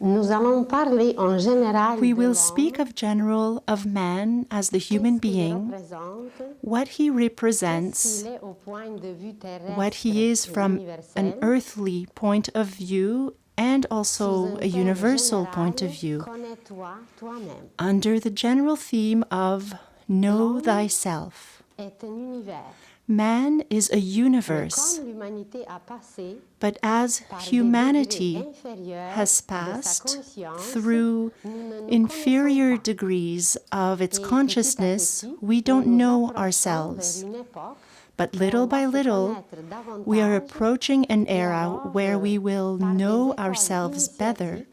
Nous allons parler en général We de will l'homme, speak of general of man as the human qu'est-ce qu'il being, représente, what he qu'est-ce represents, qu'il est au point de vue terrestre what he is et from an universel, earthly point of view and sous also un a thème universal point of général, view, connais-toi toi-même. under the general theme of Know Thyself. Est un univers. Man is a Mais universe, comme l'humanité a passé but as par des humanity degrés inférieurs has de sa passed conscience, through nous ne nous inferior connaissons pas. degrees of its Et consciousness, petit à petit, we nous don't nous know approchons ourselves. vers une époque But où little on va by se little, connaître davantage we are approaching an et era alors, where we will par des know écoles ourselves better. initiatiques,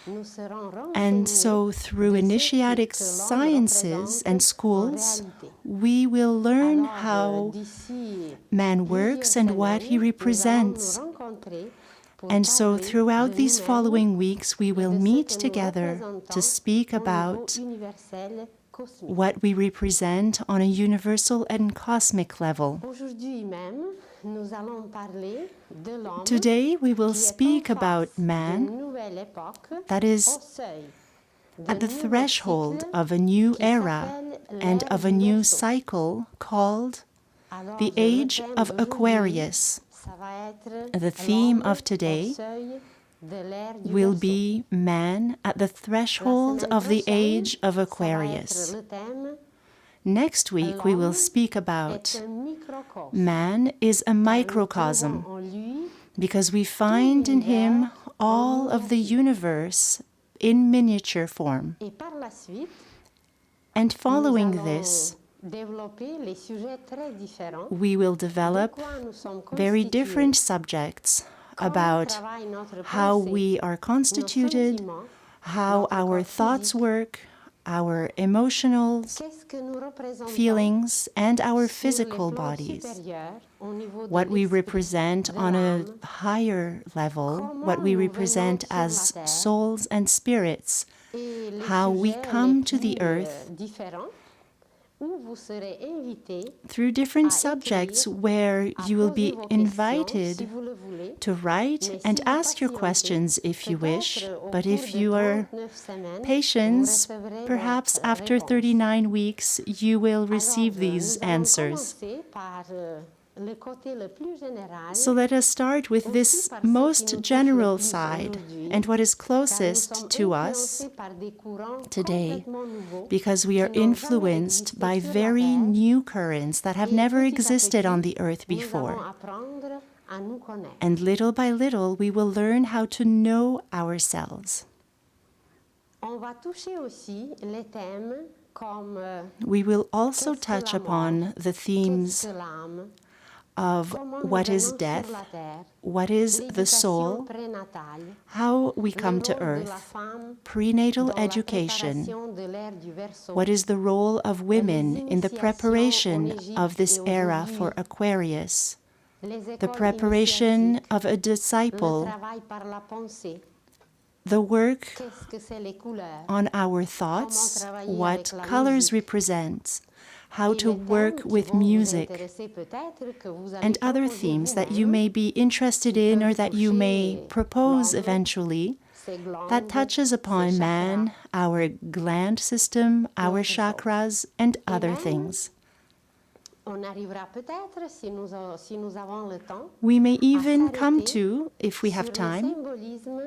nous serons And renseignés so through de ce initiatic que l'homme sciences représente and en schools, réalité. we will learn Alors, how d'ici man plusieurs works and what he semaines, nous allons nous represents. rencontrer pour And so parler throughout de these nous-mêmes following weeks, we et will de ce meet que nous together to représentons speak au niveau about universel cosmique. what we represent on a universal and cosmic level. Aujourd'hui même, nous allons parler de l'homme Today, we will qui est en speak about face d'une man nouvelle époque, that au is seuil at d'un the nouveau threshold cycle of a new qui era s'appelle and l'ère of a du new Verseau. cycle called Alors, the le age thème of d'aujourd'hui, Aquarius. ça va être The theme l'homme of au today seuil de l'ère du will Verseau. be man at the La threshold semaine of the prochaine, age of ça va être Aquarius. le thème Next week, we will l'homme speak est about un microcosme. man is a Car nous microcosm, trouvons en lui because we find in him all of the universe in miniature form. et par la suite, And nous following allons this, développer les sujets très différents we will de develop quoi nous sommes very constitués, different subjects comment about travaille notre how pensée, we are nos constituted, sentiments, how notre our corps thoughts physique, work, our emotionals, qu'est-ce que nous représentons feelings, and our sur les physical plans bodies. supérieurs au niveau de What we l'esprit, represent de on a l'âme, higher level, comment what we nous represent venons sur as la terre, souls and spirits, et les how we sujets come les to the plus earth différents où vous serez invités through different à subjects écrire, where à you will poser be vos questions si invited vous le voulez. to write Mais and si vous ask your patientez, questions if you wish. peut-être au But cours if de you are 39 semaines, vous patient, recevrez perhaps votre after réponse. 39 weeks you will Alors, receive these nous allons answers. commencer par le côté le plus général, So let us start with aussi this par ce qui nous most touche le general plus side aujourd'hui, and what is car nous closest sommes to influencés us par des courants today, complètement nouveaux because we are qui n'ont jamais influenced existé by sur la very Terre, new currents that have et never petit à existed on petit, the earth nous allons before. apprendre à nous connaître. And little by little, we will learn how to know ourselves. On va toucher aussi les thèmes comme We will also qu'est-ce que touch la mort, upon the qu'est-ce themes que l'âme, of comment nous what is venons sur death, la terre, what is the l'éducation soul, prénatale, how we le come to rôle de la earth, femme prenatal dans la education, préparation de l'ère du Verseau, what is the role of women les in the initiations en preparation Égypte of this et aux era Égyptes, for Aquarius, les the écoles preparation initiatiques, of a le disciple, travail par la pensée, the work qu'est-ce que c'est les couleurs, on our thoughts, what colors represent, how to work with music, and other themes that you may be interested in or that you may propose eventually, that touches upon man, our gland system, our chakras, and other things. On arrivera peut-être, si nous avons le temps, We may even à come s'arrêter to, if we have sur le time, symbolisme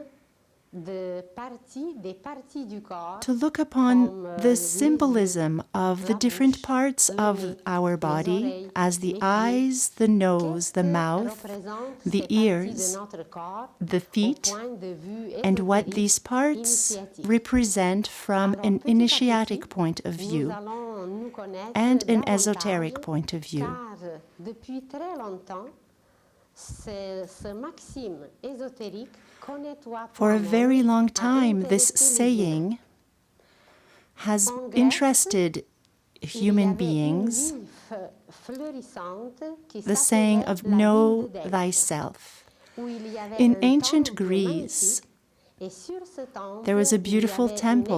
des parties du corps, to look upon comme the les symbolism of the la different bouche, parts le of nez, our les body, oreilles, as the les pieds. eyes, the nose, the Qu'est-ce que mouth, représentent the ces parties de ears, notre corps the au feet, point de vue and what ésotérique, these parts initiatique? represent from Alors, an petit à initiatic petit, point of nous view allons nous connaître and an davantage, esoteric point of view. car depuis très longtemps, ce maxime ésotérique, connais-toi For a toi-même, very long a time, this intéressé les humains. saying has En Grèce, interested il y human avait une beings, ville fleurissante qui the saying s'appelait of la ville know de Delphes, thyself. où il y avait In un ancient temple Greece, magnifique, et sur ce temple, there was a il y beautiful avait une temple,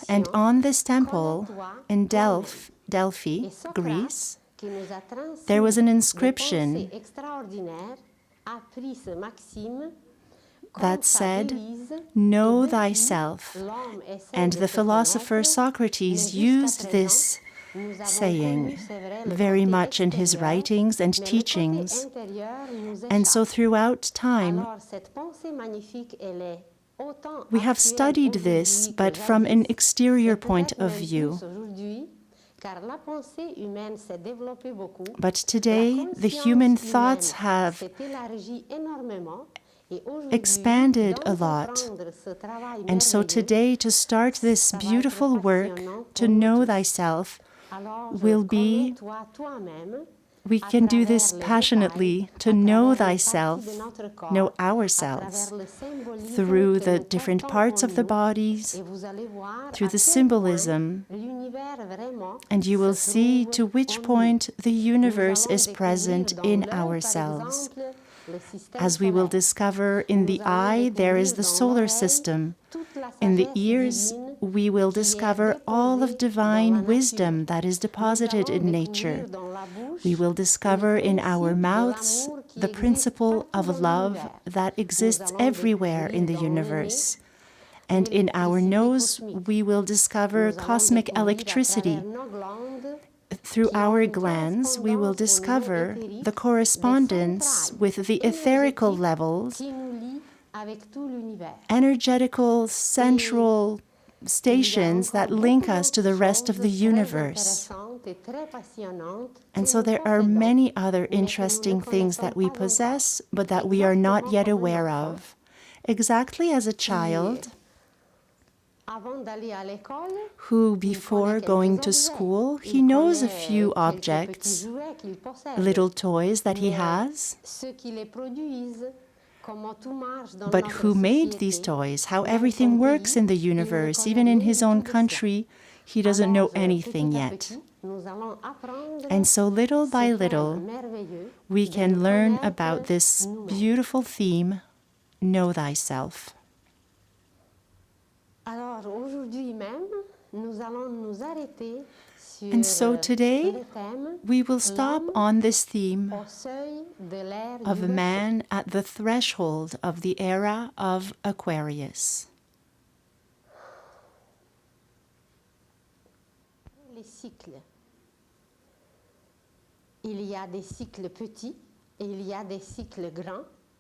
and inscription, on this temple connais-toi in toi-même. Delphi, Et Socrate, Greece, qui nous a transmis there was an des inscription pensées extraordinaires, a pris ce maxime That said, know thyself. And the philosopher Socrates used this saying very much in his writings and teachings. And so throughout time, we have studied this, but from an exterior point of view. But today, the human thoughts have expanded a lot. And so today, to start this beautiful work, to know thyself, will be, we can do this passionately, to know thyself, know ourselves, through the different parts of the bodies, through the symbolism, and you will see to which point the universe is present in ourselves. As we will discover, in the eye there is the solar system. In the ears we will discover all of divine wisdom that is deposited in nature. We will discover in our mouths the principle of love that exists everywhere in the universe. And in our nose we will discover cosmic electricity. Through our glands, we will discover the correspondence with the etherical levels, energetical central stations that link us to the rest of the universe. And so there are many other interesting things that we possess, but that we are not yet aware of. Exactly as a child who, before going to school, he knows a few objects, little toys that he has, but who made these toys, how everything works in the universe, even in his own country, he doesn't know anything yet. And so little by little, we can learn about this beautiful theme, know thyself. And so today, we will stop on this theme of a man at the threshold of the era of Aquarius.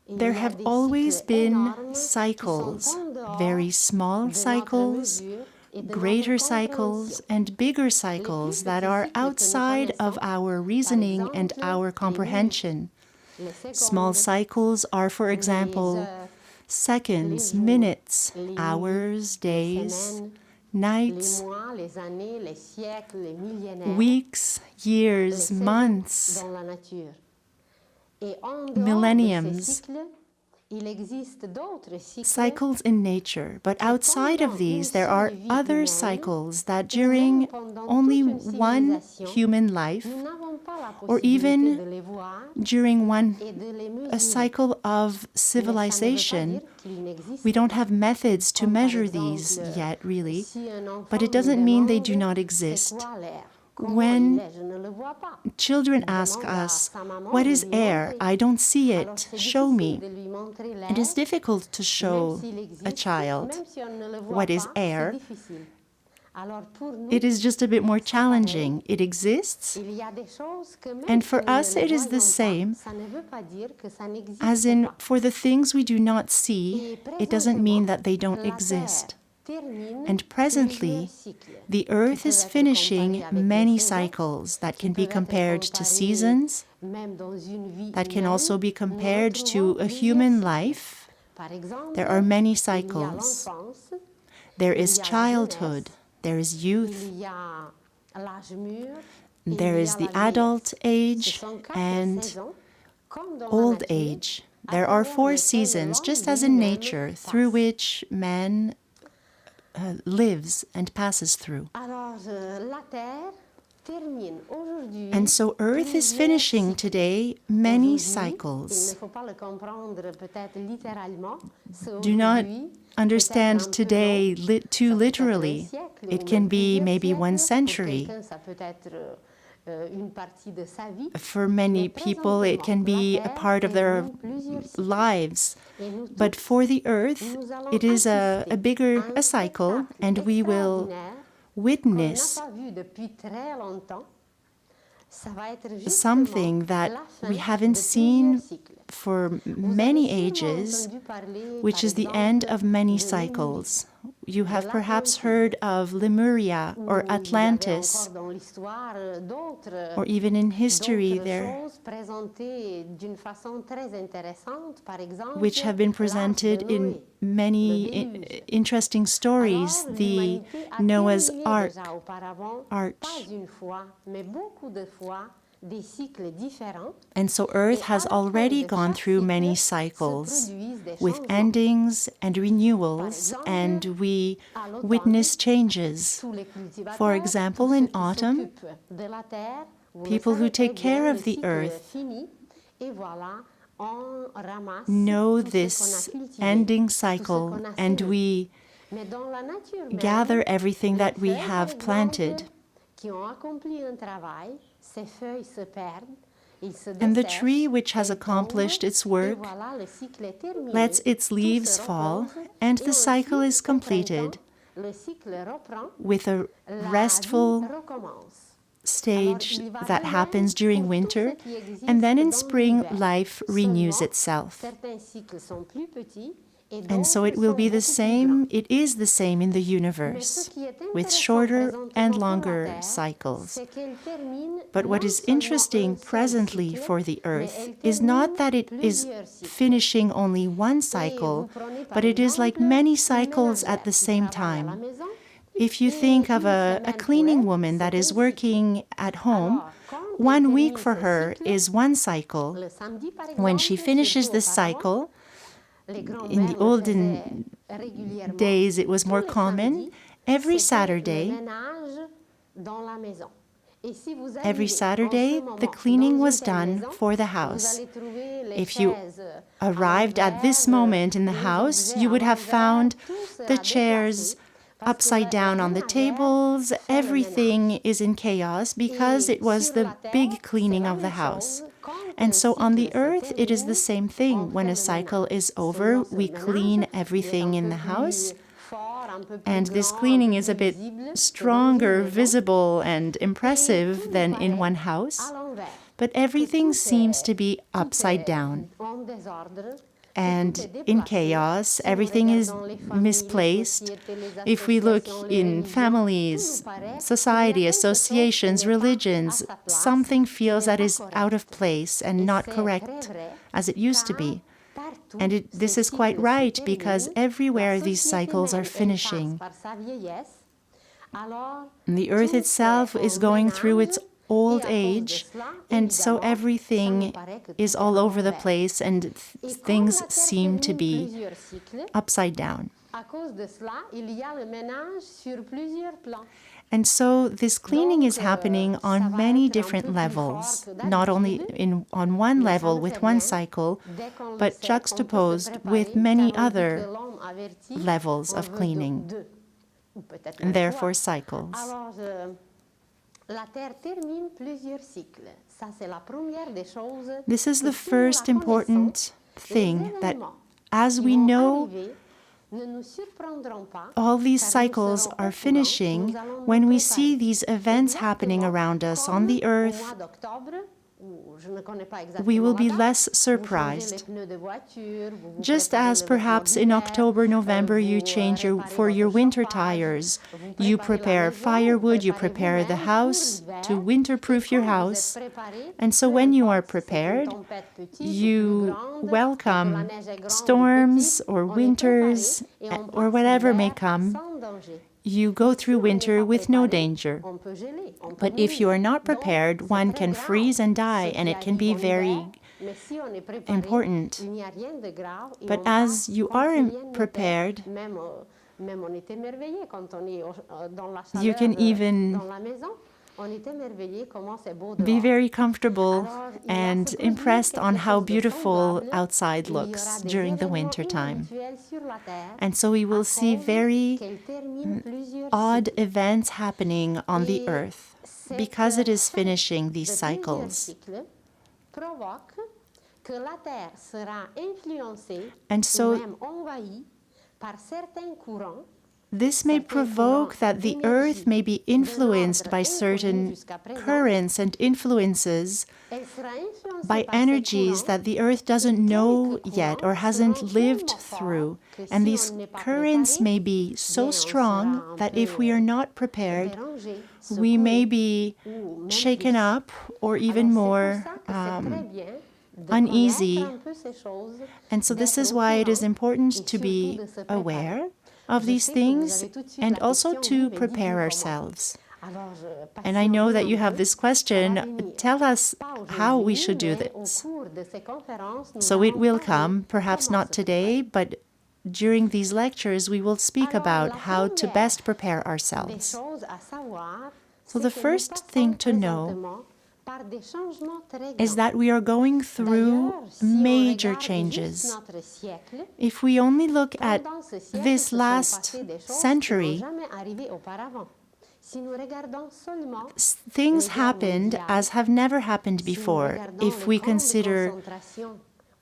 There have always been cycles, very small cycles, greater cycles, and bigger cycles that are outside of our reasoning and our comprehension. Small cycles are, for example, seconds, minutes, hours, days, nights, weeks, years, months, millenniums, cycles in nature. But outside of these, there are other cycles that during only one human life, or even during a cycle of civilization, we don't have methods to measure these yet, really, but it doesn't mean they do not exist. When children ask us, "What is air? I don't see it. Show me." It is difficult to show a child what is air. It is just a bit more challenging. It exists, and for us it is the same. As in, for the things we do not see, it doesn't mean that they don't exist. And presently, the Earth is finishing many cycles that can be compared to seasons, that can also be compared to a human life. There are many cycles. There is childhood, there is youth, there is the adult age, and old age. There are 4 seasons, just as in nature, through which man lives and passes through. And so Earth is finishing today many cycles. Do not understand today too literally. It can be maybe 1 century. For many people, it can be a part of their lives. But for the Earth, it is a cycle, and we will witness something that we haven't seen for many ages, which is the end of many cycles. You have perhaps heard of Lemuria or Atlantis, or even in history there, which have been presented in many interesting stories. The Noah's Ark, Arch. And so Earth has already gone through many cycles with endings and renewals, and we witness changes. For example, in autumn, people who take care of the Earth know this ending cycle, and we gather everything that we have planted. And the tree which has accomplished its work lets its leaves fall, and the cycle is completed with a restful stage that happens during winter, and then in spring life renews itself. And so it will be the same, it is the same in the universe, with shorter and longer cycles. But what is interesting presently for the Earth is not that it is finishing only one cycle, but it is like many cycles at the same time. If you think of a cleaning woman that is working at home, 1 week for her is one cycle. When she finishes this cycle, in the olden days it was more common, every Saturday the cleaning was done for the house. If you arrived at this moment in the house, you would have found the chairs upside down on the tables. Everything is in chaos because it was the big cleaning of the house. And so on the Earth, it is the same thing. When a cycle is over, we clean everything in the house. And this cleaning is a bit stronger, visible, and impressive than in one house. But everything seems to be upside down and in chaos. Everything is misplaced. If we look in families, society, associations, religions, something feels that is out of place and not correct as it used to be. And this is quite right, because everywhere these cycles are finishing. And the Earth itself is going through its old age, and so everything is all over the place, and things seem to be upside down. And so this cleaning is happening on many different levels, not only on one level with one cycle, but juxtaposed with many other levels of cleaning, and therefore cycles. This is the first important thing, that as we know all these cycles are finishing, when we see these events happening around us on the Earth, we will be less surprised. Just as perhaps in October, November, you change for your winter tires. You prepare firewood, you prepare the house to winterproof your house. And so when you are prepared, you welcome storms or winters or whatever may come. You go through winter with no danger. But if you are not prepared, one can freeze and die, and it can be very important. But as you are prepared, you can even be very comfortable and impressed on how beautiful outside looks during the winter time. And so we will see very odd events happening on the Earth. because it is finishing these cycles. And so this may provoke that the earth may be influenced by certain currents and influences, by energies that the earth doesn't know yet or hasn't lived through. And these currents may be so strong that if we are not prepared, we may be shaken up or even more uneasy. And so this is why it is important to be aware of these things and also to prepare ourselves. And I know that you have this question. Tell us how we should do this. So it will come, perhaps not today, but during these lectures we will speak about how to best prepare ourselves. So the first thing to know is that we are going through major changes. If we only look at this last century, things happened as have never happened before. If we consider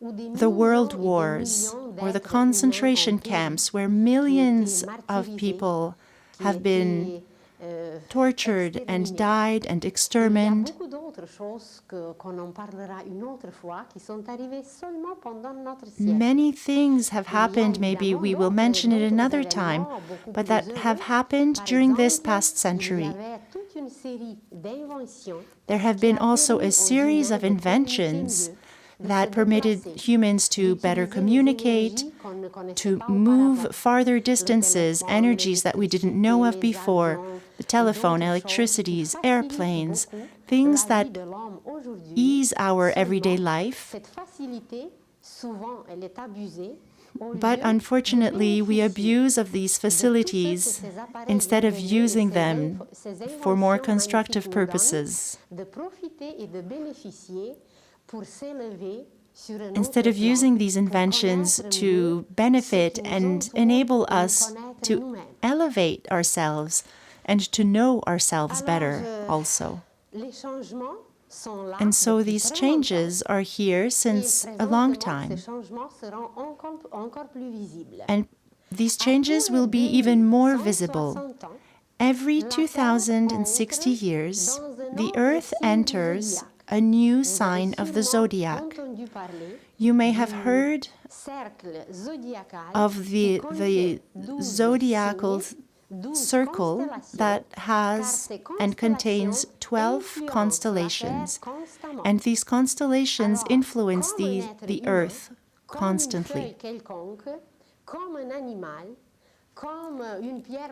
the world wars or the concentration camps where millions of people have been tortured and died and exterminated. Many things have happened, maybe we will mention it another time, but that have happened during this past century. There have been also a series of inventions that permitted humans to better communicate, to move farther distances, energies that we didn't know of before, the telephone, electricities, airplanes, things that ease our everyday life. But unfortunately, we abuse of these facilities instead of using them for more constructive purposes. Instead of using these inventions to benefit and enable us to elevate ourselves and to know ourselves better also. And so these changes are here since a long time. And these changes will be even more visible. Every 2060 years, the Earth enters a new sign of the zodiac. You may have heard of the zodiacal circle that has and contains 12 constellations. And these constellations influence the Earth constantly.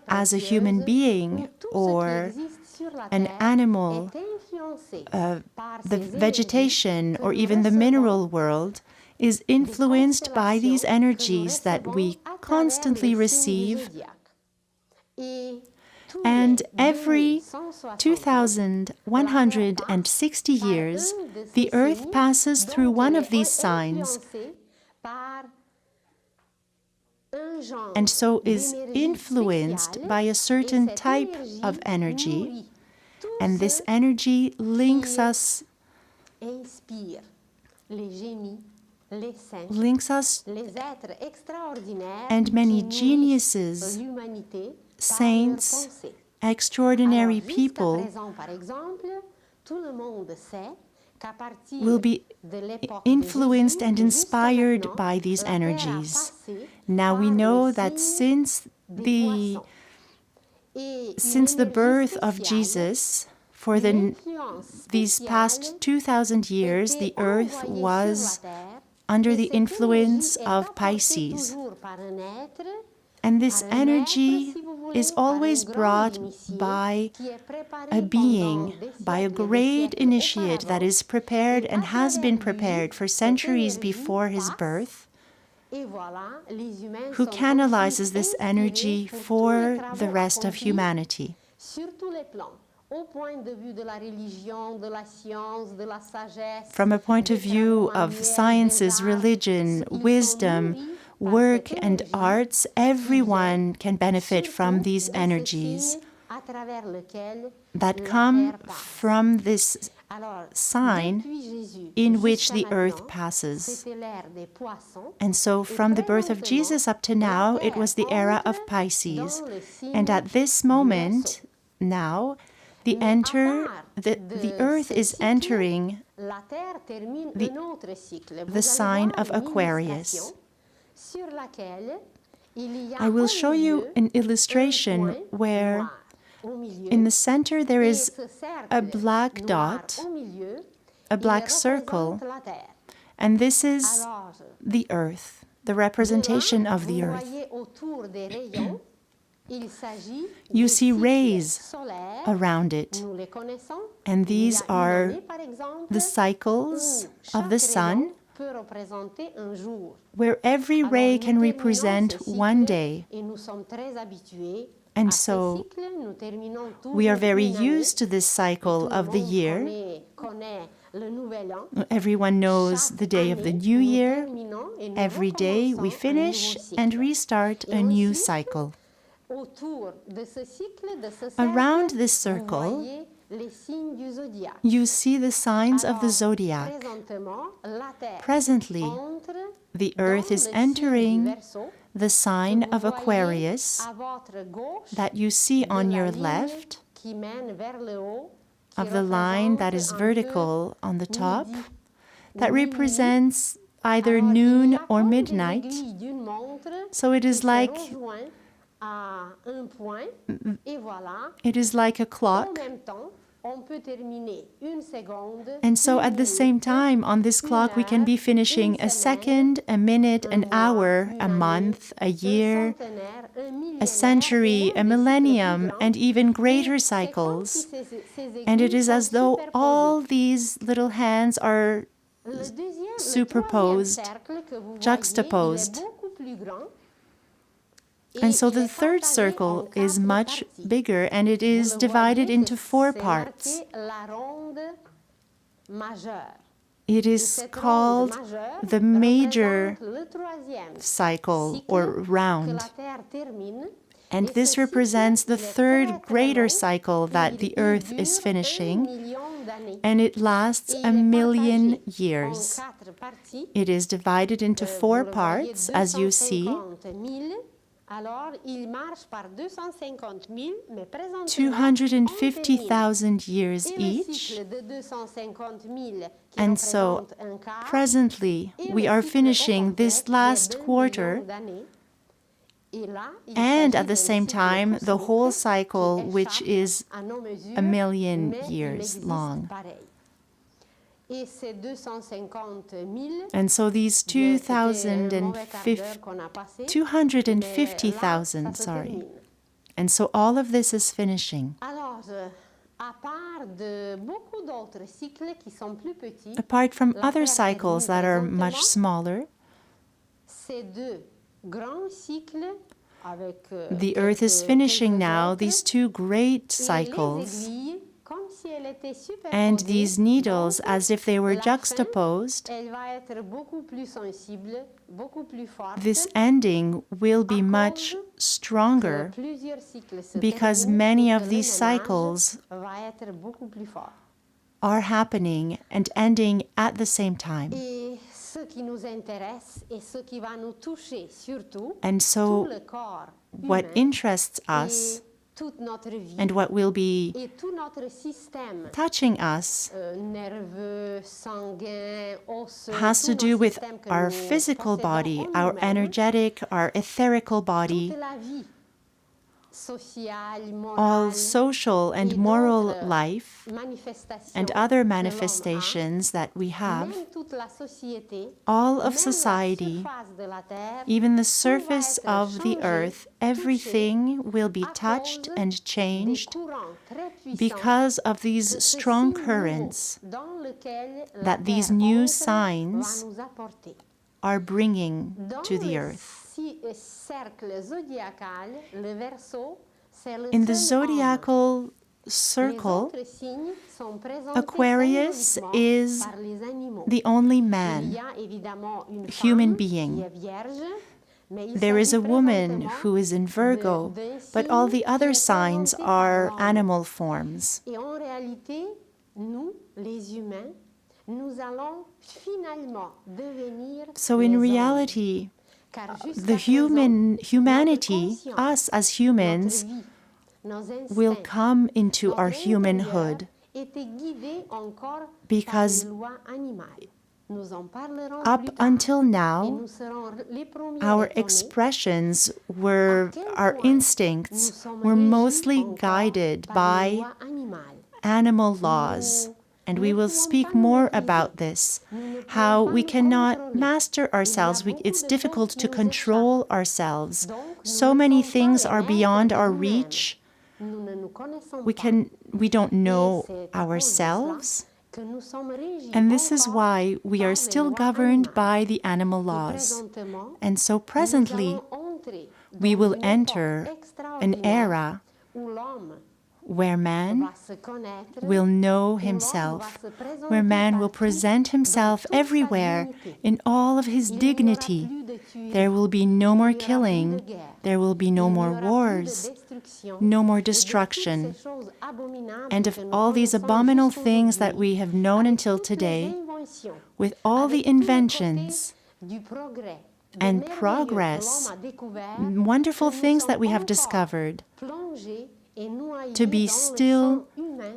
As a human being or an animal, the vegetation or even the mineral world is influenced by these energies that we constantly receive. And every 2,160 years, the Earth passes through one of these signs, and so is influenced by a certain type of energy. And this energy links us and many geniuses, saints, extraordinary people will be influenced and inspired by these energies. Now we know that since the birth of Jesus, for these past 2,000 years, the Earth was under the influence of Pisces. And this energy is always brought by a being, by a great initiate that is prepared and has been prepared for centuries before his birth, who canalizes this energy for the rest of humanity. From a point of view of sciences, religion, wisdom, work and arts, everyone can benefit from these energies. that come from this sign in which the earth passes. And so from the birth of Jesus up to now, it was the era of Pisces. And at this moment, now, the earth is entering the sign of Aquarius. I will show you an illustration where in the center there is a black dot, a black circle, and this is the earth, the representation of the earth. You see rays around it, and these are the cycles of the sun, where every ray can represent one day. And so we are very used to this cycle of the year. Everyone knows the day of the new year. Every day we finish and restart a new cycle. Around this circle, you see the signs of the zodiac. Presently, the earth is entering the sign of Aquarius that you see on your left, of the line that is vertical on the top, that represents either noon or midnight. So it is like a clock. And so at the same time, on this clock, we can be finishing a second, a minute, an hour, a month, a year, a century, a millennium, and even greater cycles. And it is as though all these little hands are superposed, juxtaposed. And so the third circle is much bigger, and it is divided into 4 parts. It is called the major cycle or round. And this represents the third greater cycle that the earth is finishing, and it lasts 1,000,000 years. It is divided into 4 parts, as you see. 250,000 years each. And so, presently, we are finishing this last quarter, and at the same time, the whole cycle, which is 1,000,000 years long. And so these 250,000, and so all of this is finishing. Apart from other cycles that are much smaller, the earth is finishing now these 2 great cycles. And these needles, as if they were juxtaposed, this ending will be much stronger because many of these cycles are happening and ending at the same time. And so what interests us and what will be touching us has to do with our physical body, our energetic, our etherical body, all social and moral life, and other manifestations that we have, all of society, even the surface of the earth, everything will be touched and changed because of these strong currents that these new signs are bringing to the earth. In the zodiacal circle, Aquarius is the only man, human being. There is a woman who is in Virgo, but all the other signs are animal forms. Et en réalité, nous, les humains, nous allons finalement devenir So in les anges. reality, Car jusqu'à the humanity, notre us as humans, notre vie, nos instincts, will come into our notre humanhood intérieur était guidé encore because par les lois animales. Nous en parlerons up plus tard, until et now, nous serons les premiers our étonnés expressions were, à quel our point nous instincts sommes were régis mostly encore guided par les by lois animales. animal laws. And we will speak more about this, how we cannot master ourselves. It's difficult to control ourselves. So many things are beyond our reach. Nous ne nous connaissons We pas. don't know Et c'est à cause de cela ourselves. que nous sommes régis And this is encore why we par are les still lois governed animales. by the animal Et laws. présentement, And so nous presently, allons entrer we dans will une enter époque an extraordinaire era où l'homme where man va se connaître, will know où l'homme va himself, se présenter where man will partout present himself dans toute sa everywhere dignité. in all of his Il n'y aura dignity. plus de tueries, There will be no il more n'y aura plus de killing, guerre, there will be no il n'y more aura plus de wars, destruction, no more et de toutes destruction, ces choses abominables and of que nous all these connaissons abominable jusqu'aujourd'hui, things that we have known avec until toutes les today, inventions, with all avec the tout le côté inventions du progrès, and de merveilleux que progress, l'homme a découvert, wonderful que nous things that sommes we have encore discovered, plongés et noyés to be dans le still sang humain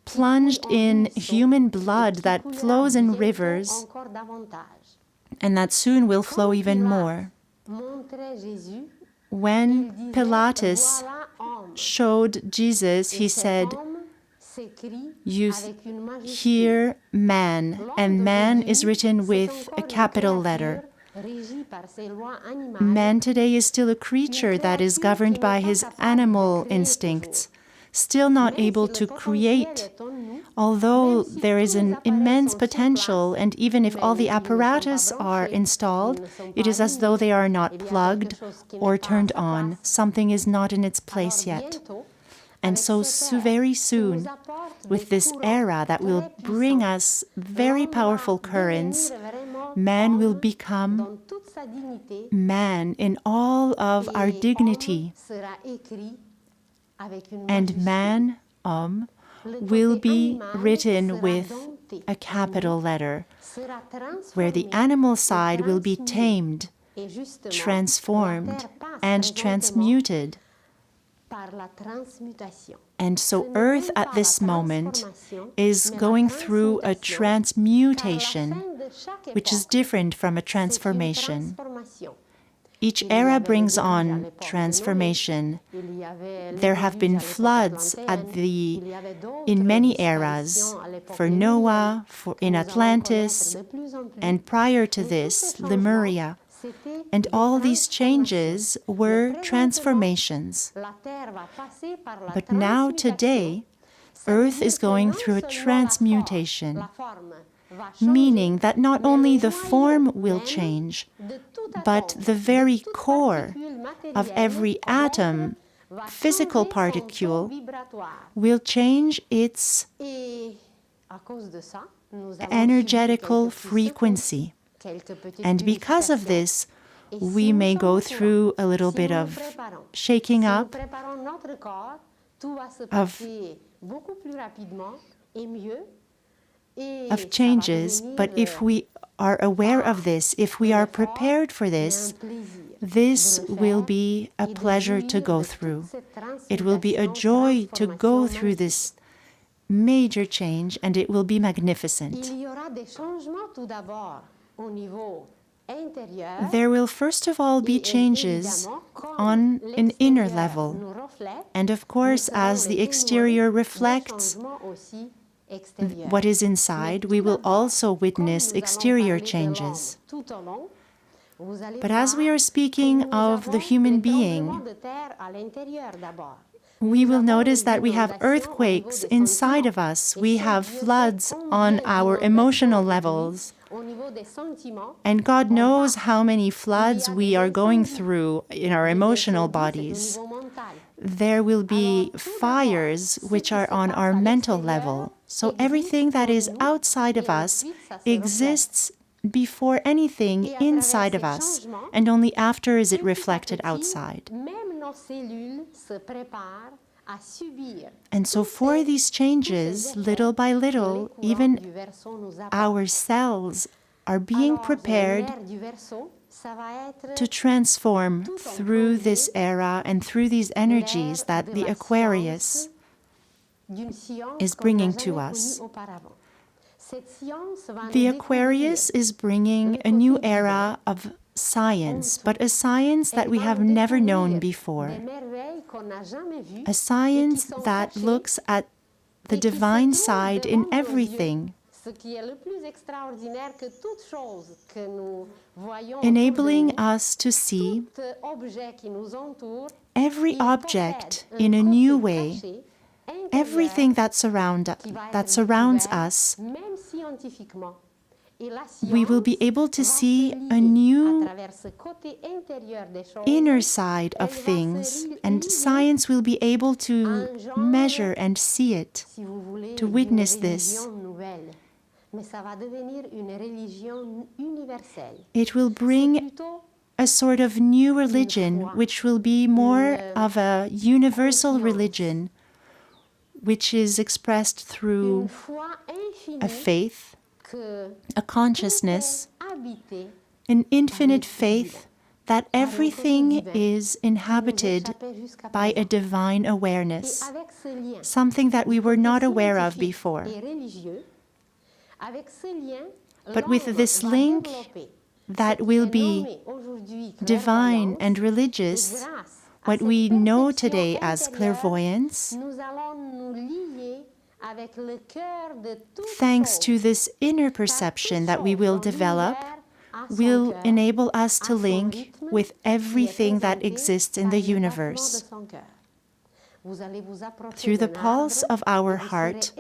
qui plunged coule en in ruisseaux human et blood qui that coulera flows in bientôt rivers, encore davantage. and that soon will flow Quand even Pilate more. montrait Jésus, il When disait, Pilatus voilà homme. showed Jesus, he Et cet said, homme s'écrit "You avec une majuscule. hear man," and man is written with a capital letter. Régie par ses lois animales, Man today is still a creature that is governed by his animal instincts, still not même able si to le potentiel create, est en nous, although même si there is tous les an appareils immense sont sur potential, place, and even if all mais the ils ne sont pas apparatus are branchés, installed, ils ne sont it pas is as though they are not il y a plugged quelque chose qui n'est or pas à turned sa on. place. Something is not in its place Alors yet. bientôt, And avec so cette ère very qui soon, nous apporte with des this courants era that will très bring puissants, us very l'homme powerful va currents, devenir vraiment man will homme become dans toute sa dignité, man in all of our et dignity, homme sera écrit avec une and majuscule. man, Le will côté be animal written sera with dompté a capital letter, sera where the transformé animal et side will be transmis. tamed, Et justement, transformed, la terre passe and présentement transmuted. par la transmutation. And Ce so n'est Earth même pas at this la moment transformation, is mais la going through a transmutation, car la transmutation, fin de chaque which is époque, different from a c'est une transformation. transformation. Each Il y era avait le brings déluge à on l'époque de Noé, transformation. il y avait le There have déluge been à l'époque floods atlantéenne, il y avait d'autres in many disparitions eras, à l'époque for lémurienne Noah, que in nous allons Atlantis, connaître de plus en plus. and prior to Mais tous this, ces changements, Lemuria. c'était And des all these changes transformations. were Mais présentement, transformations. la terre va passer par la But now, transmutation. today, Ça veut Earth dire is que going non through a seulement transmutation, la forme va changer, meaning that not mais only le the form noyau will même change, de tout but atome, the very de toute core particule of matérielle every atom, va physical changer son taux particle, vibratoire. will change its Et à cause de ça, nous allons energetical subir quelques petits frequency. secousses, quelques petites And because of purifications. this, Et we si nous may sommes go au through a little si bit nous nous of préparons, shaking si nous up, préparons notre corps, tout va se of passer beaucoup plus rapidement et mieux. Et ça va of changes, devenir, but if we are aware of this, if we are prepared for this, this will be a pleasure to go through. It will be a joy to go through this major change, and it will be magnificent. Il y aura des changements tout d'abord au niveau intérieur. There will first of all be changes on an inner level. And of course, as the exterior reflects what is inside, we will also witness exterior changes. But as we are speaking of the human being, we will notice that we have earthquakes inside of us. We have floods on our emotional levels. And God knows how many floods we are going through in our emotional bodies. There will be fires which are on our mental level. So everything that is outside of us exists before anything inside of us, and only after is it reflected outside. And so for these changes, little by little, even our cells are being prepared to transform through this era and through these energies that the Aquarius is bringing to us. The Aquarius is bringing a new era of science, but a science that we have never known before. A science that looks at the divine side in everything, enabling us to see every object in a new way, everything that surrounds us. We will be able to see a new inner side of things, and science will be able to measure and see it, to witness this. It will bring a sort of new religion, which will be more of a universal religion, which is expressed through a faith, a consciousness, an infinite faith that everything is inhabited by a divine awareness, something that we were not aware of before. But with this link that will be divine and religious, what we know today as clairvoyance, thanks to this inner perception that we will develop, will enable us to link with everything that exists in the universe. Through the pulse of our heart,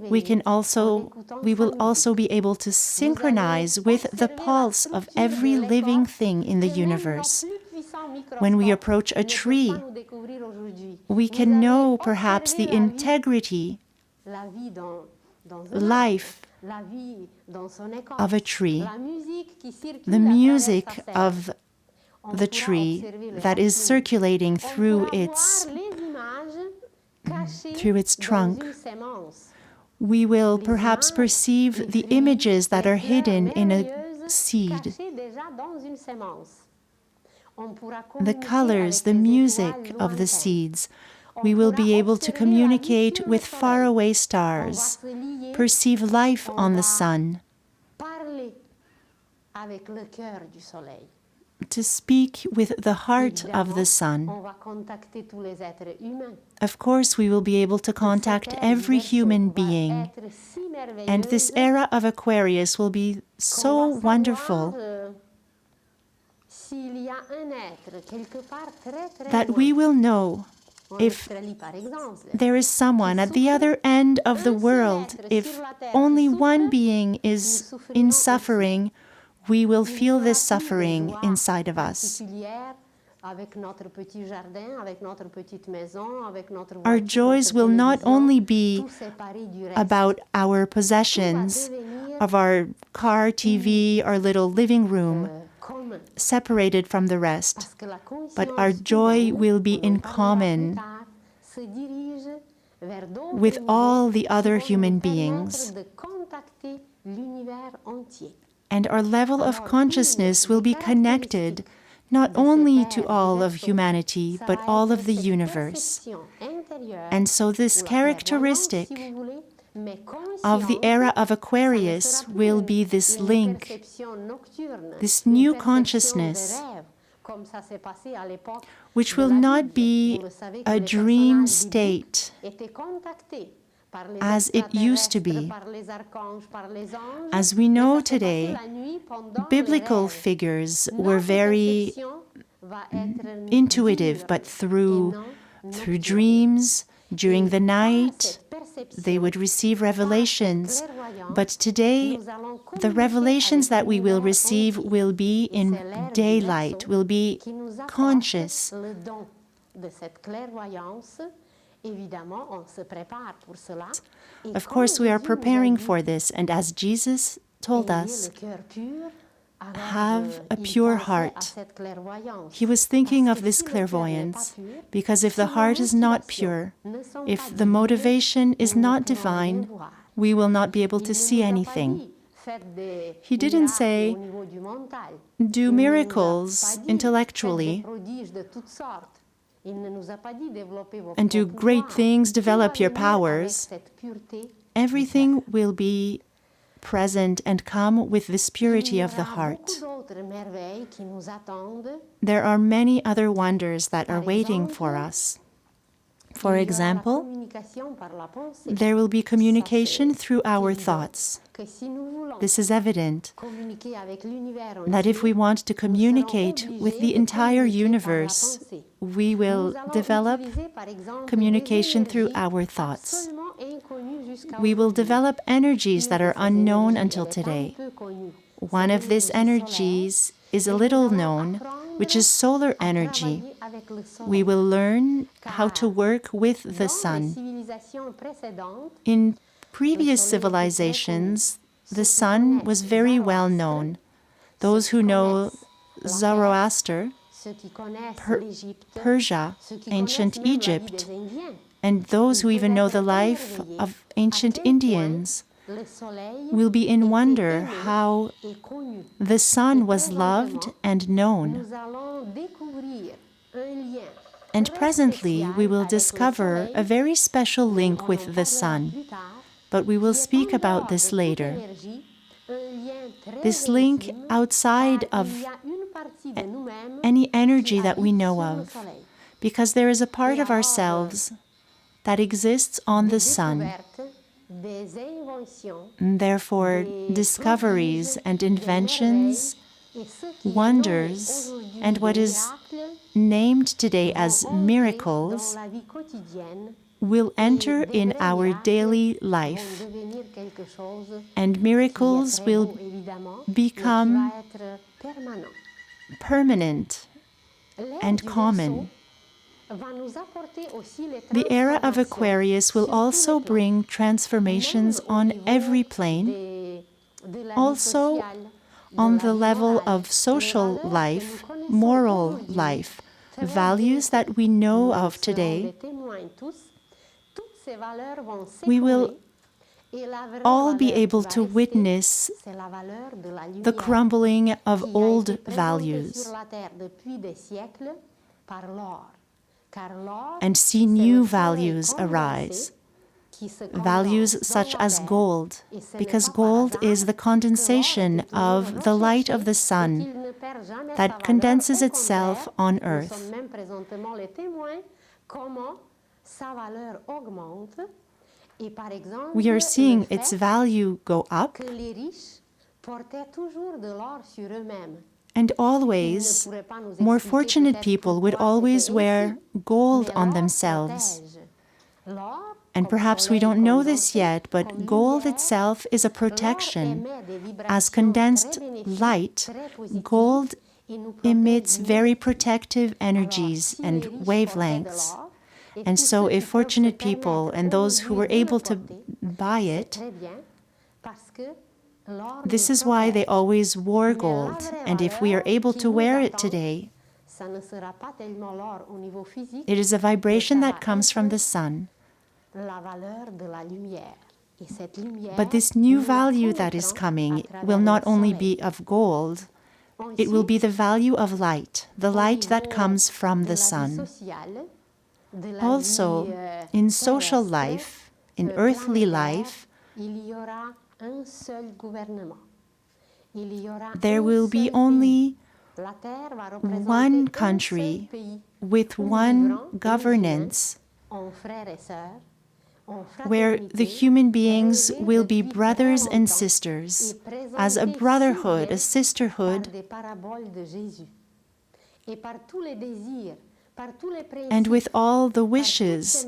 we will also be able to synchronize with the pulse of every living thing in the universe. When we approach a tree, we can know perhaps the integrity, life of a tree, the music of the tree that is circulating through its trunk. We will perhaps perceive the images that are hidden in a seed, the colors, the music of the seeds. We will be able to communicate with faraway stars, perceive life on the sun, to speak with the heart of the sun. Of course, we will be able to contact every human being. And this era of Aquarius will be so wonderful that we will know if there is someone at the other end of the world, if only one being is in suffering, we will feel this suffering inside of us. Our joys will not only be about our possessions, of our car, TV, our little living room, separated from the rest, but our joy will be in common with all the other human beings. And our level of consciousness will be connected not only to all of humanity, but all of the universe. And so this characteristic of the era of Aquarius will be this link, this new consciousness, which will not be a dream state as it used to be. As we know today, biblical figures were very intuitive, but through dreams, during the night, they would receive revelations. But today, the revelations that we will receive will be in daylight, will be conscious. Of course, we are preparing for this, and as Jesus told us, have a pure heart. He was thinking of this clairvoyance because if the heart is not pure, if the motivation is not divine, we will not be able to see anything. He didn't say, do miracles intellectually and do great things, develop your powers. Everything will be present and come with this purity of the heart. There are many other wonders that are waiting for us. For example, there will be communication through our thoughts. This is evident that if we want to communicate with the entire universe, we will develop communication through our thoughts. We will develop energies that are unknown until today. One of these energies is a little known, which is solar energy. We will learn how to work with the sun. In previous civilizations, the sun was very well known. Those who know Zoroaster, Persia, ancient Egypt, and those who even know the life of ancient Indians will be in wonder how the sun was loved and known. And presently we will discover a very special link with the sun, but we will speak about this later. This link outside of any energy that we know of, because there is a part of ourselves that exists on the sun. And therefore, discoveries and inventions, wonders, and what is named today as miracles will enter in our daily life. And miracles will become permanent and common. The era of Aquarius will also bring transformations on every plane, also on the level of social life, moral life, values that we know of today. We will all be able to witness the crumbling of old values and see new values arise. Values such as gold, because gold is the condensation of the light of the sun that condenses itself on earth. We are seeing its value go up, and always, more fortunate people would always wear gold on themselves. And perhaps we don't know this yet, but gold itself is a protection. As condensed light, gold emits very protective energies and wavelengths. And so if fortunate people and those who were able to buy it, this is why they always wore gold. And if we are able to wear it today, it is a vibration that comes from the sun. But this new value that is coming will not only be of gold, it will be the value of light, the light that comes from the sun. Also, in social life, in earthly life, there will be only one country with one governance, where the human beings will be brothers and sisters, as a brotherhood, a sisterhood, and with all the wishes,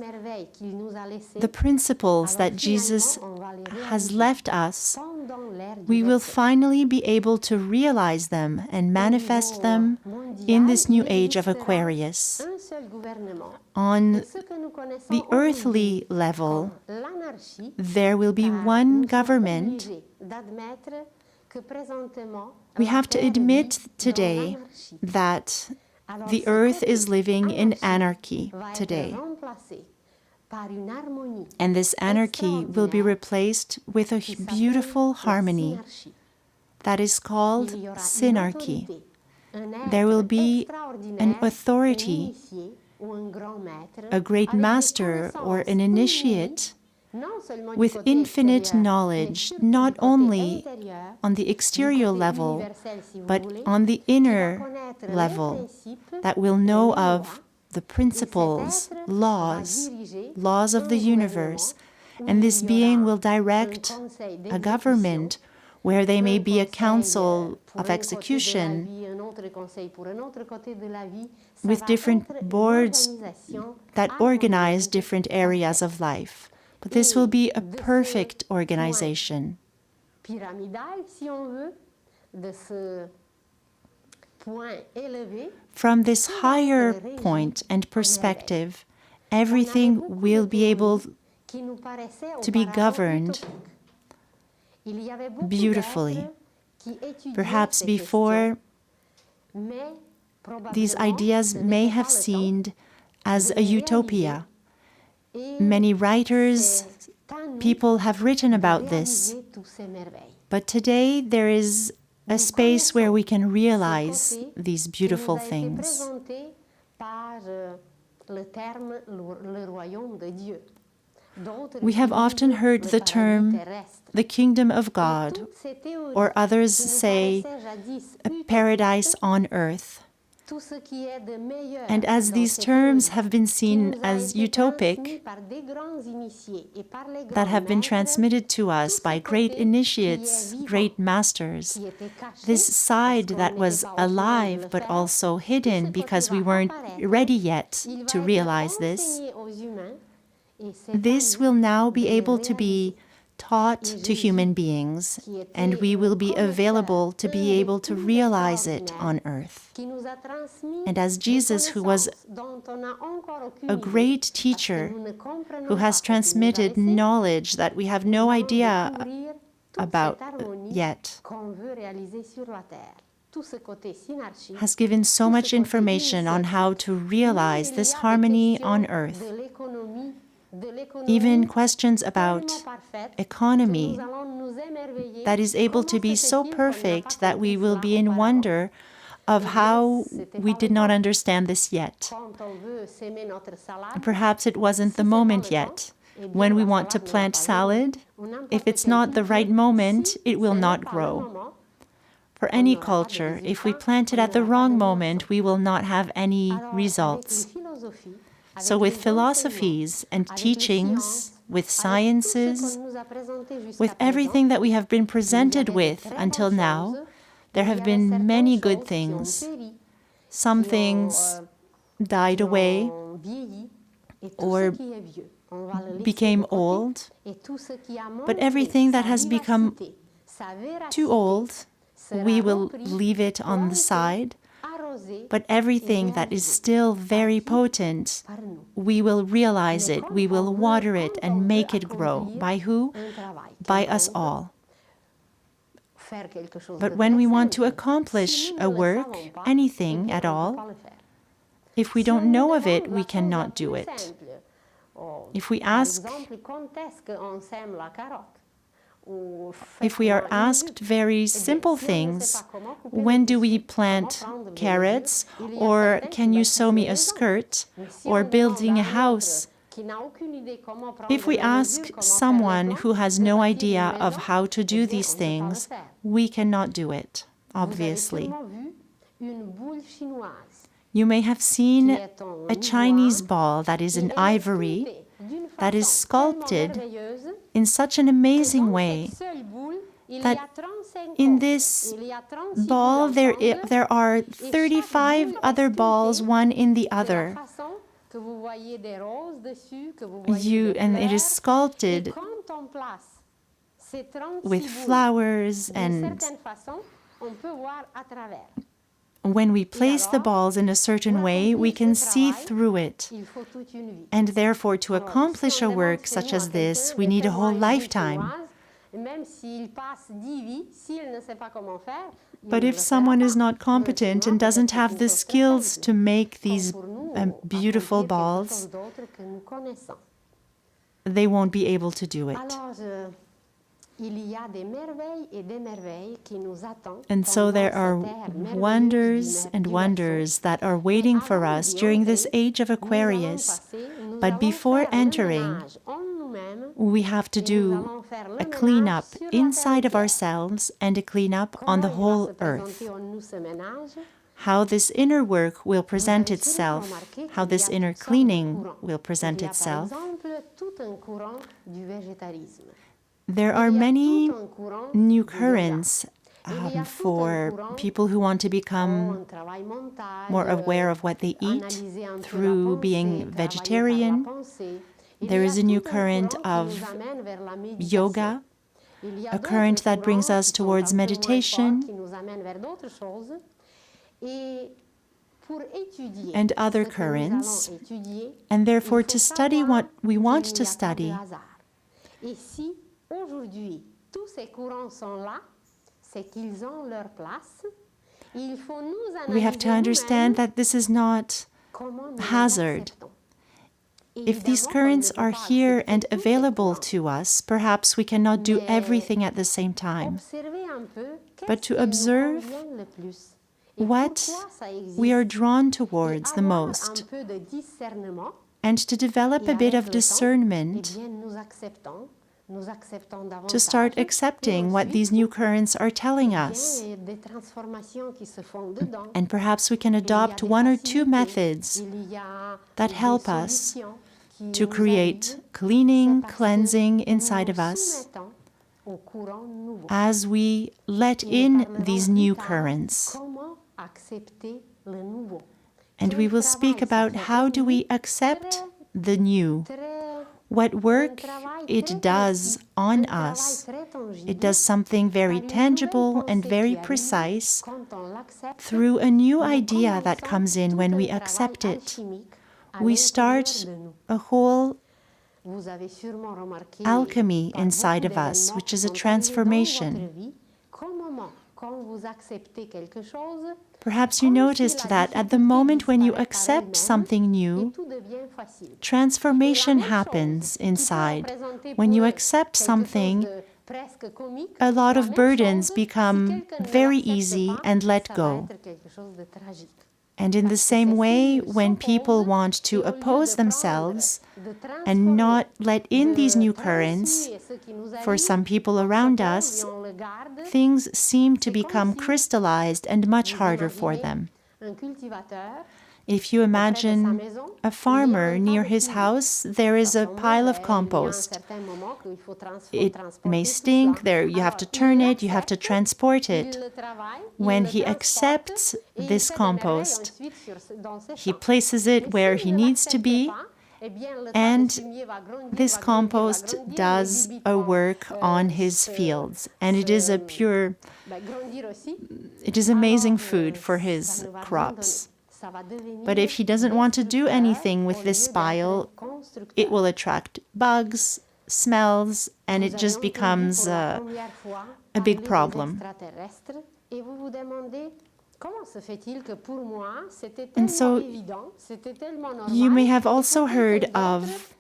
the principles that Jesus has left us, we will finally be able to realize them and manifest them in this new age of Aquarius. On the earthly level, there will be one government We have to admit today that the earth is living in anarchy today. And this anarchy will be replaced with a beautiful harmony that is called synarchy. There will be an authority, a great master or an initiate with infinite knowledge, not only on the exterior level, but on the inner level, that will know of the principles, laws of the universe. And this being will direct a government where there may be a council of execution with different boards that organize different areas of life. But this will be a perfect organization. From this higher point and perspective, everything will be able to be governed beautifully. Perhaps before, these ideas may have seemed as a utopia. Many writers, people have written about this. But today there is a space where we can realize these beautiful things. We have often heard the term the kingdom of God, or others say a paradise on earth. And as these terms have been seen as utopic, that have been transmitted to us by great initiates, great masters, this side that was alive but also hidden because we weren't ready yet to realize this, this will now be able to be taught to human beings, and we will be available to be able to realize it on earth. And as Jesus, who was a great teacher, who has transmitted knowledge that we have no idea about yet, has given so much information on how to realize this harmony on earth. Even questions about economy that is able to be so perfect that we will be in wonder of how we did not understand this yet. Perhaps it wasn't the moment yet. When we want to plant salad, if it's not the right moment, it will not grow. For any culture, if we plant it at the wrong moment, we will not have any results. So with philosophies and teachings, with sciences, with everything that we have been presented with until now, there have been many good things. Some things died away or became old, but everything that has become too old, we will leave it on the side. But everything that is still very potent, we will realize it, we will water it and make it grow. By who? By us all. But when we want to accomplish a work, anything at all, if we don't know of it, we cannot do it. If we are asked very simple things, when do we plant carrots, or can you sew me a skirt, or building a house? If we ask someone who has no idea of how to do these things, we cannot do it, obviously. You may have seen a Chinese ball that is in ivory, that is sculpted in such an amazing way that in this ball there are 35 other balls, one in the other. And it is sculpted with flowers, and when we place the balls in a certain way, we can see through it. And therefore, to accomplish a work such as this, we need a whole lifetime. But if someone is not competent and doesn't have the skills to make these beautiful balls, they won't be able to do it. And so there are wonders and wonders that are waiting for us during this age of Aquarius. But before entering, we have to do a cleanup inside of ourselves and a cleanup on the whole earth. How this inner work will present itself, how this inner cleaning will present itself. There are many new currents for people who want to become more aware of what they eat through being vegetarian. There is a new current of yoga, a current that brings us towards meditation, and other currents, and therefore to study what we want to study. We have to understand that this is not hazard. If these currents are here and available to us, perhaps we cannot do everything at the same time. But to observe what we are drawn towards the most, and to develop a bit of discernment, to start accepting what these new currents are telling us. And perhaps we can adopt one or two methods that help us to create cleaning, cleansing inside of us as we let in these new currents. And we will speak about how do we accept the new, what work it does on us. It does something very tangible and very precise through a new idea that comes in when we accept it. We start a whole alchemy inside of us, which is a transformation. Perhaps you noticed that at the moment when you accept something new, transformation happens inside. When you accept something, a lot of burdens become very easy and let go. And in the same way, when people want to oppose themselves and not let in these new currents, for some people around us, things seem to become crystallized and much harder for them. If you imagine a farmer near his house, there is a pile of compost. It may stink, you have to turn it, you have to transport it. When he accepts this compost, he places it where he needs to be, and this compost does a work on his fields. And it is amazing food for his crops. But if he doesn't want to do anything with this pile, it will attract bugs, smells, and it just becomes a big problem. And so you may have also heard of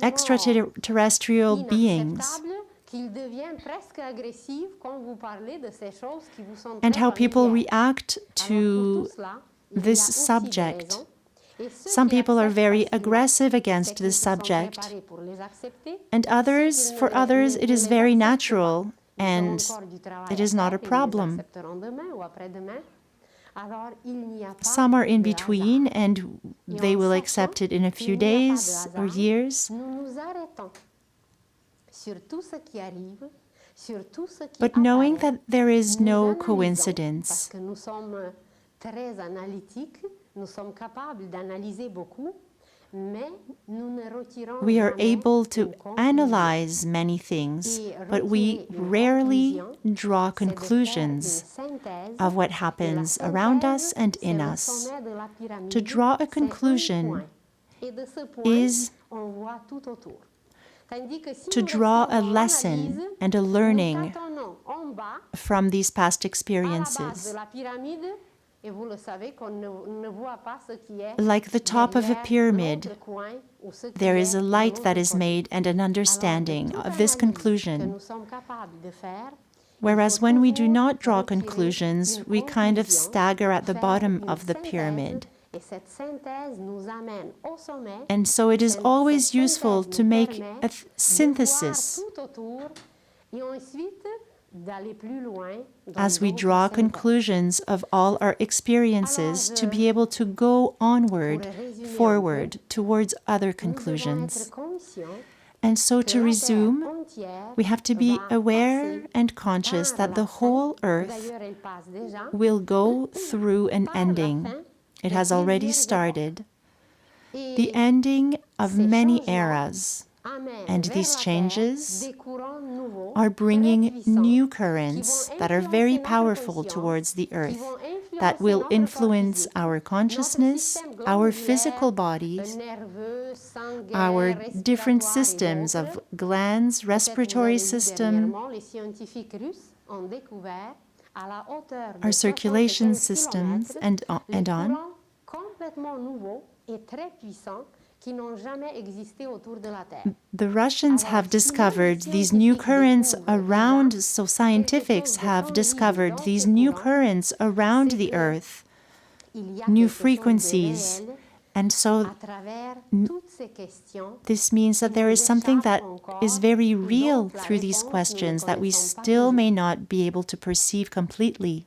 extraterrestrial beings and how people react to this subject. Some people are very aggressive against this subject, and for others, it is very natural and it is not a problem. Some are in between and they will accept it in a few days or years. But knowing that there is no coincidence, we are able to analyze many things, but we rarely draw conclusions of what happens around us and in us. To draw a conclusion is to draw a lesson and a learning from these past experiences. Like the top of a pyramid, there is a light that is made and an understanding of this conclusion. Whereas when we do not draw conclusions, we kind of stagger at the bottom of the pyramid. And so it is always useful to make a synthesis as we draw conclusions of all our experiences to be able to go onward, forward, towards other conclusions. And so to resume, we have to be aware and conscious that the whole earth will go through an ending. It has already started. The ending of many eras. And these changes are bringing new currents that are very powerful towards the earth, that will influence our consciousness, our physical bodies, our different systems of glands, respiratory system, our circulation systems, and on. The Russians have discovered these new currents around, so scientists have discovered these new currents around the Earth, new frequencies. And so this means that there is something that is very real through these questions that we still may not be able to perceive completely.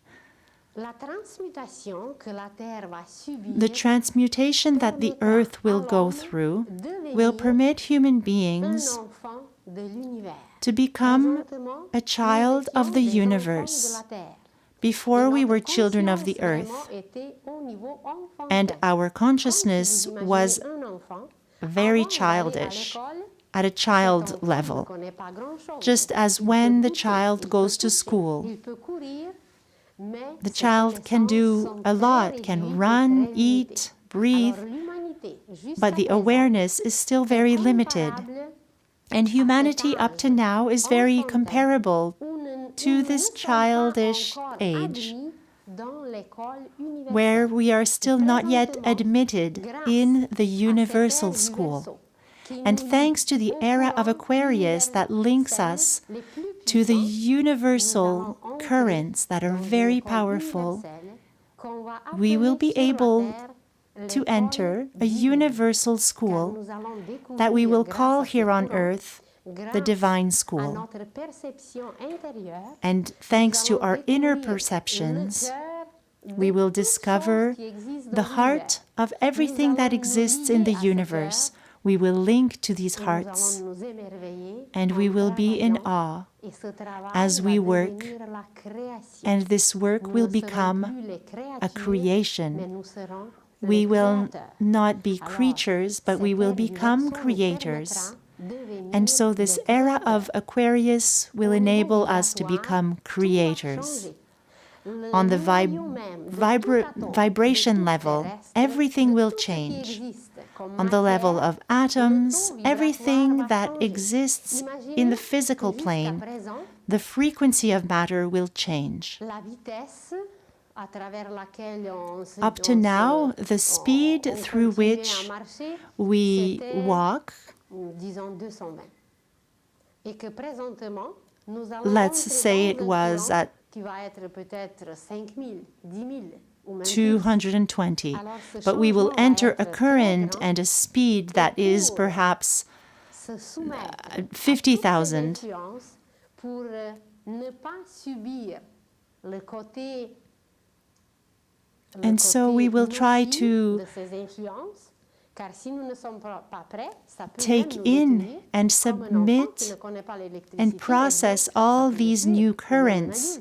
The transmutation that the Earth will go through will permit human beings to become a child of the universe. Before we were children of the Earth, and our consciousness was very childish, at a child level, just as when the child goes to school. The child can do a lot, can run, eat, breathe, but the awareness is still very limited. And humanity up to now is very comparable to this childish age, where we are still not yet admitted in the universal school. And thanks to the era of Aquarius that links us to the universal currents that are very powerful, we will be able to enter a universal school that we will call here on earth the divine school. And thanks to our inner perceptions, we will discover the heart of everything that exists in the universe. We will link to these hearts, and we will be in awe as we work, and this work will become a creation. We will not be creatures, but we will become creators. And so this era of Aquarius will enable us to become creators. On the vibration level, everything will change. On the level of atoms, everything that exists in the physical plane, the frequency of matter will change. Up to now, the speed through which we walk, let's say it was at 220, but we will enter a current and a speed that is perhaps 50,000. And so we will try to take in and submit and process all these new currents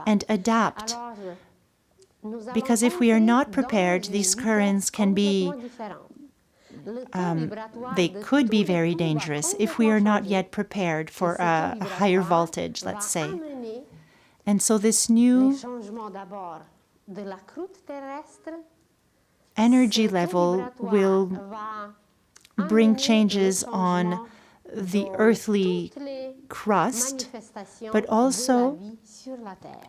and adapt. Because if we are not prepared, these currents can be, they could be very dangerous if we are not yet prepared for a higher voltage, let's say. And so this new energy level will bring changes on the earthly crust, but also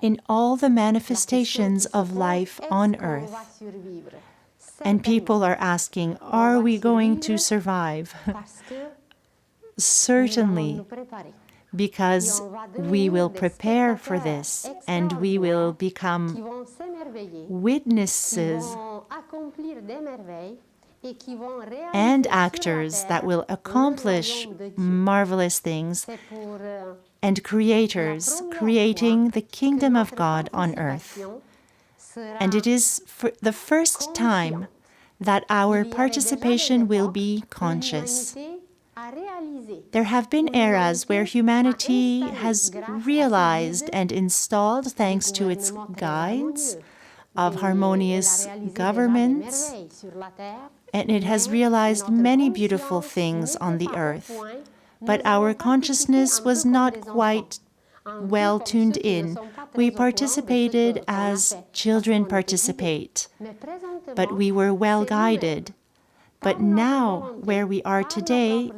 in all the manifestations of life on earth. And people are asking, are we going to survive? Certainly, because we will prepare for this and we will become witnesses and actors that will accomplish marvelous things, and creators creating the kingdom of God on earth. And it is for the first time that our participation will be conscious. There have been eras where humanity has realized and installed, thanks to its guides of harmonious governments, and it has realized many beautiful things on the earth. But our consciousness was not quite well tuned in. We participated as children participate, but we were well guided. But now, where we are today,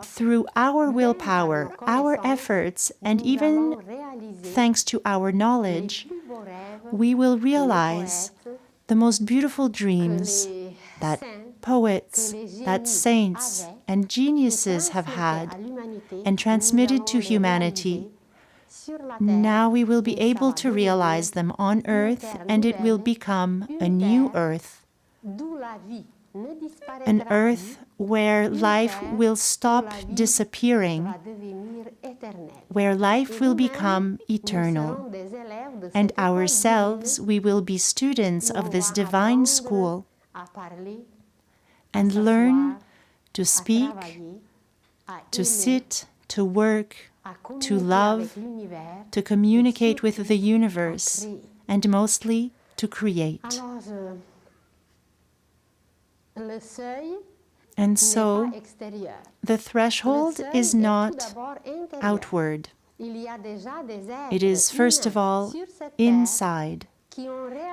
through our willpower, our efforts, and even thanks to our knowledge, we will realize the most beautiful dreams that poets, that saints and geniuses have had and transmitted to humanity. Now we will be able to realize them on earth, and it will become a new earth. An earth where life will stop disappearing, where life will become eternal. And ourselves, we will be students of this divine school and learn to speak, to sit, to work, to love, to communicate with the universe, and mostly to create. And so, the threshold is not outward. It is, first of all, inside.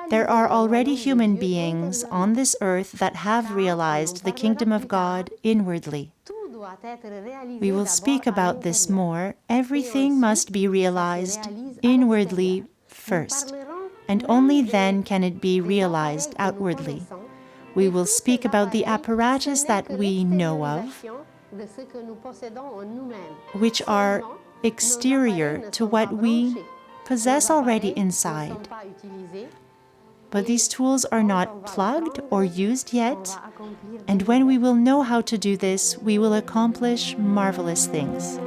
There are already human beings on this earth that have realized the kingdom of God inwardly. We will speak about this more. Everything must be realized inwardly first, and only then can it be realized outwardly. We will speak about the apparatus that we know of, which are exterior to what we possess already inside. But these tools are not plugged or used yet, and when we will know how to do this, we will accomplish marvelous things.